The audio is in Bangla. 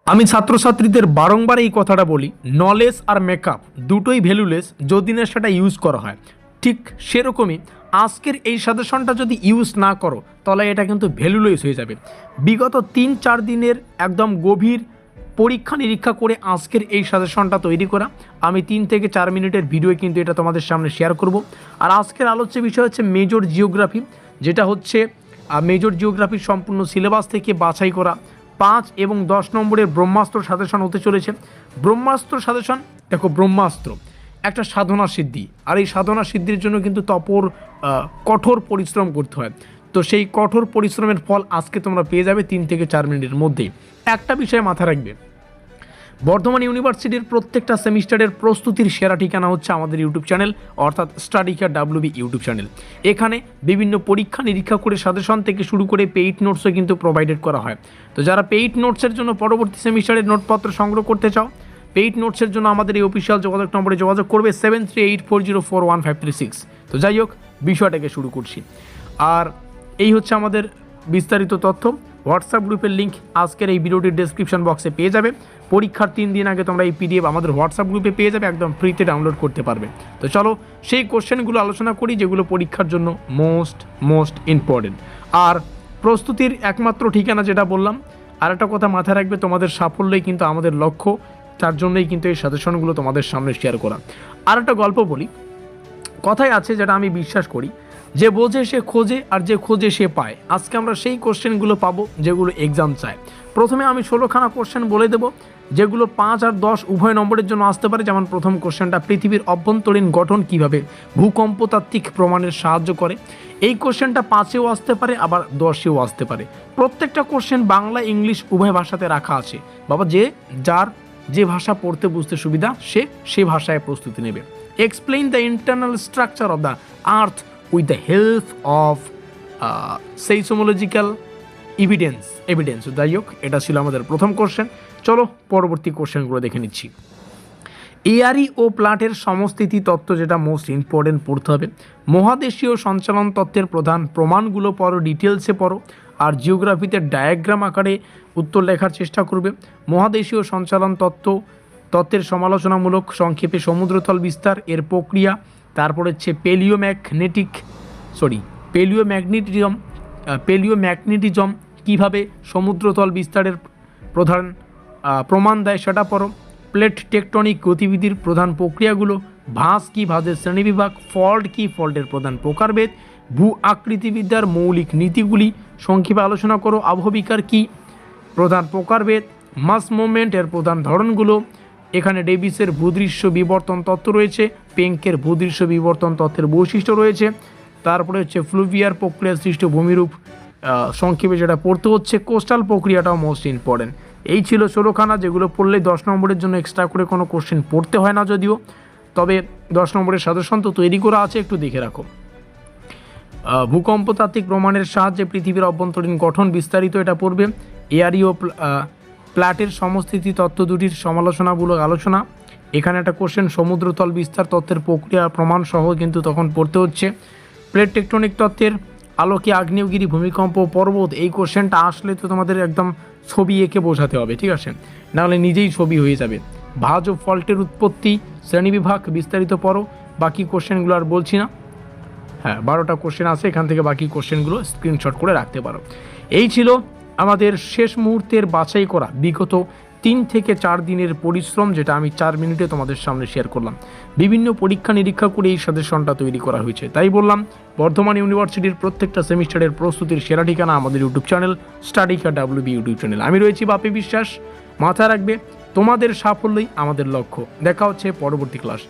আমি ছাত্রছাত্রীদের বারংবার এই কথাটা বলি, নলেজ আর মেকআপ দুটোই ভ্যালুলেস যদি না সেটা ইউজ করা হয়। ঠিক সেরকমই আজকের এই সাজেশনটা যদি ইউজ না করো তাহলে এটা কিন্তু ভ্যালুলেস হয়ে যাবে। বিগত 3-4 দিনের একদম গভীর পরীক্ষা নিরীক্ষা করে আজকের এই সাজেশনটা তৈরি করা। আমি 3 থেকে 4 মিনিটের ভিডিও কিন্তু এটা তোমাদের সামনে শেয়ার করব। আর আজকের আলোচ্য বিষয় হচ্ছে মেজর জিওগ্রাফি, যেটা হচ্ছে মেজর জিওগ্রাফির সম্পূর্ণ সিলেবাস থেকে বাছাই করা 5 এবং 10 নম্বরের ব্রহ্মাস্ত্র সাজেশন হতে চলেছে। ব্রহ্মাস্ত্র সাজেশন দেখো, ব্রহ্মাস্ত্র একটা সাধনা সিদ্ধি, আর এই সাধনা সিদ্ধির জন্য কিন্তু কঠোর পরিশ্রম করতে হয়। তো সেই কঠোর পরিশ্রমের ফল আজকে তোমরা পেয়ে যাবে 3 থেকে 4 মিনিটের মধ্যেই। একটা বিষয় মাথায় রাখবে, বর্ধমান ইউনিভার্সিটির প্রত্যেকটা সেমিস্টারের প্রস্তুতির সেরা ঠিকানা হচ্ছে আমাদের ইউটিউব চ্যানেল, অর্থাৎ study care WB YouTube channel. এখানে বিভিন্ন পরীক্ষা নিরীক্ষা করে সাজেশন থেকে শুরু করে পেইড নোটসও কিন্তু প্রোভাইডেড করা হয়। তো যারা পেইড নোটসের জন্য পরবর্তী সেমিস্টারের নোটপত্র সংগ্রহ করতে চাও, পেইড নোটসের জন্য আমাদের এই অফিসিয়াল যোগাযোগ নম্বরে যোগাযোগ করবে 7384041536। তো যাই হোক, বিষয়টাকে শুরু করছি। আর এই হচ্ছে আমাদের বিস্তারিত তথ্য। হোয়াটসঅ্যাপ গ্রুপের লিঙ্ক আজকের এই ভিডিওটির ডেসক্রিপশন বক্সে পেয়ে যাবে। পরীক্ষার 3 দিন আগে তোমরা এই PDF আমাদের হোয়াটসঅ্যাপ গ্রুপে পেয়ে যাবে, একদম ফ্রিতে ডাউনলোড করতে পারবে। তো চলো সেই কোশ্চেনগুলো আলোচনা করি যেগুলো পরীক্ষার জন্য মোস্ট ইম্পর্টেন্ট। আর প্রস্তুতির একমাত্র ঠিকানা যেটা বললাম, আর একটা কথা মাথায় রাখবে, তোমাদের সাফল্যই কিন্তু আমাদের লক্ষ্য, তার জন্যই কিন্তু এই সাজেশনগুলো তোমাদের সামনে শেয়ার করা। আর একটা গল্প বলি, কথায় আছে যেটা আমি বিশ্বাস করি, যে বোঝে সে খোঁজে আর যে খোঁজে সে পায়। আজকে আমরা সেই কোশ্চেনগুলো পাবো যেগুলো এক্সাম চায়। প্রথমে আমি 16খানা কোশ্চেন বলে দেবো, যেগুলো 5 আর 10 উভয় নম্বরের জন্য আসতে পারে। যেমন প্রথম কোশ্চেনটা, পৃথিবীর অভ্যন্তরীণ গঠন কিভাবে ভূকম্পতাত্ত্বিক প্রমাণের সাহায্য করে। এই কোশ্চেনটা 5এও আসতে পারে, আবার 10এও আসতে পারে। প্রত্যেকটা কোশ্চেন বাংলা ইংলিশ উভয় ভাষাতে রাখা আছে। বাবা, যার যে ভাষা পড়তে বুঝতে সুবিধা সে ভাষায় প্রস্তুতি নেবে। Explain the internal structure of the earth with the help of seismological evidence। যাই হোক, এটা ছিল আমাদের প্রথম কোশ্চেন। চলো পরবর্তী কোশ্চেনগুলো দেখে নিচ্ছি। এয়ারি ও প্লাটের সমস্থিতি তত্ত্ব, যেটা মোস্ট ইম্পর্টেন্ট পড়তে হবে। মহাদেশীয় সঞ্চালন তত্ত্বের প্রধান প্রমাণগুলো পড়ো, ডিটেলসে পড়ো। আর ডায়াগ্রাম আকারে উত্তর লেখার চেষ্টা করবে। মহাদেশীয় সঞ্চালন তত্ত্বের সমালোচনামূলক সংক্ষেপে সমুদ্রতল বিস্তার, এর প্রক্রিয়া। তারপর হচ্ছে পেলিওম্যাগনেটিজম কীভাবে সমুদ্রতল বিস্তারের প্রধান প্রমাণ দেয় সেটা পড়ো। প্লেট টেকটনিক গতিবিধির প্রধান প্রক্রিয়াগুলো। ভাঁজ কী, ভাঁজের শ্রেণীবিভাগ। ফল্ট কী, ফল্টের প্রধান প্রকারভেদ। ভূ আকৃতিবিদ্যার মৌলিক নীতিগুলি সংক্ষেপে আলোচনা করো। আবহবিকার কী, প্রধান প্রকারভেদ। মাস মুভমেন্ট, এর প্রধান ধরনগুলো। এখানে ডেভিসের ভূদৃশ্য বিবর্তন তত্ত্ব রয়েছে, পেঙ্কের ভূদৃশ্য বিবর্তন তত্ত্বের বৈশিষ্ট্য রয়েছে। তারপরে হচ্ছে ফ্লুভিয়ার প্রক্রিয়া সৃষ্ট ভূমিরূপ, সংক্ষেপে যেটা পড়তে হচ্ছে। কোস্টাল প্রক্রিয়াটাও মোস্ট ইম্পর্টেন্ট। এই ছিল 16খানা, যেগুলো পড়লে 10 নম্বরের জন্য এক্সট্রা করে কোনো কোশ্চেন পড়তে হয় না যদিও, তবে 10 নম্বরের সাজেশন তো তৈরি করা আছে, একটু দেখে রাখো। ভূকম্পতাত্ত্বিক প্রমাণের সাহায্যে পৃথিবীর অভ্যন্তরীণ গঠন বিস্তারিত, এটা পড়বে। এয়ারি ও প্লাটের সমস্থিতি তত্ত্ব দুটির সমালোচনামূলক আলোচনা। এখানে একটা কোশ্চেন, সমুদ্রতল বিস্তার তত্ত্বের প্রক্রিয়া প্রমাণ সহ কিন্তু তখন পড়তে হচ্ছে। প্লেট টেকটনিক তত্ত্বের আলোকে আগ্নেয়গিরি, ভূমিকম্প, পর্বত, এই কোশ্চেনটা আসলে তো তোমাদের একদম ছবি এঁকে বোঝাতে হবে, ঠিক আছে, নাহলে নিজেই ছবি হয়ে যাবে। ভাঁজ ও ফল্টের উৎপত্তি, শ্রেণীবিভাগ বিস্তারিত পড়ো। বাকি কোশ্চেনগুলো আর বলছি না, 12টা কোশ্চেন আছে, এখান থেকে বাকি কোশ্চেনগুলো স্ক্রিনশট করে রাখতে পারো। এই ছিল আমাদের শেষ মুহূর্তের বাছাই করা বিগত 3 থেকে 4 দিনের পরিশ্রম, যেটা আমি 4 মিনিটে তোমাদের সামনে শেয়ার করলাম। বিভিন্ন পরীক্ষা নিরীক্ষা করে এই সাজেশনটা তৈরি করা হয়েছে। তাই বললাম, বর্ধমান ইউনিভার্সিটির প্রত্যেকটা সেমিস্টারের প্রস্তুতির সেরা ঠিকানা আমাদের YouTube channel, study care WB YouTube channel. আমি রয়েছি বাপি বিশ্বাস। মাথায় রাখবে, তোমাদের সাফল্যই আমাদের লক্ষ্য। দেখা হচ্ছে পরবর্তী ক্লাস।